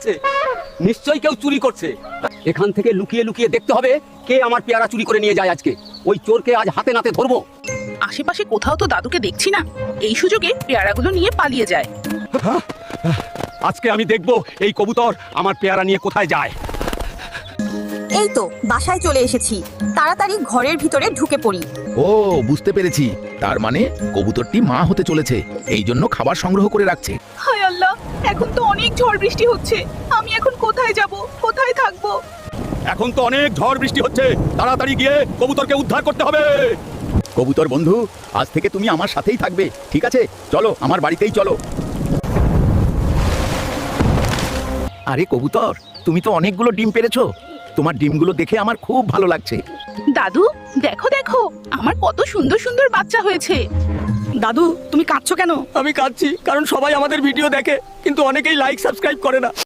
যাচ্ছে। নিশ্চয়ই কেউ চুরি করছে। এখান থেকে লুকিয়ে লুকিয়ে দেখতে হবে কে আমার পেয়ারা চুরি করে নিয়ে যায় আজকে। ওই চোরকে আজ হাতে নাতে ধরবো। আশেপাশে কোথাও তো দাদুকে দেখছি না, এই সুযোগে পেয়ারাগুলো নিয়ে পালিয়ে যায়। আজকে আমি দেখবো এই কবুতর আমার পেয়ারা নিয়ে কোথায় যায়। এই তো বাসায় চলে এসেছি, তাড়াতাড়ি ঘরের ভিতরে ঢুকে পড়ি। ও বুঝতে পেরেছি, তার মানে কবুতরটি মা হতে চলেছে, এই জন্য খাবার সংগ্রহ করে রাখছে। হায় আল্লাহ, এখন তো অনেক ঝড় বৃষ্টি হচ্ছে, আমি এখন কোথায় যাব, কোথায় থাকবো? এখন তো অনেক ঝড় বৃষ্টি হচ্ছে, তাড়াতাড়ি গিয়ে কবুতরকে উদ্ধার করতে হবে। কবুতর বন্ধু, আজ থেকে তুমি আমার সাথেই থাকবে, ঠিক আছে? চলো আমার বাড়িতেই চলো। আরে কবুতর, তুমি তো অনেকগুলো ডিম পেড়েছো, তোমার ডিমগুলো দেখে আমার খুব ভালো লাগছে। দাদু দেখো দেখো, আমার কত সুন্দর সুন্দর বাচ্চা হয়েছে। দাদু তুমি কাঁদছো কেন? আমি কাঁদছি কারণ সবাই আমাদের ভিডিও দেখে, কিন্তু অনেকেই লাইক সাবস্ক্রাইব করে না।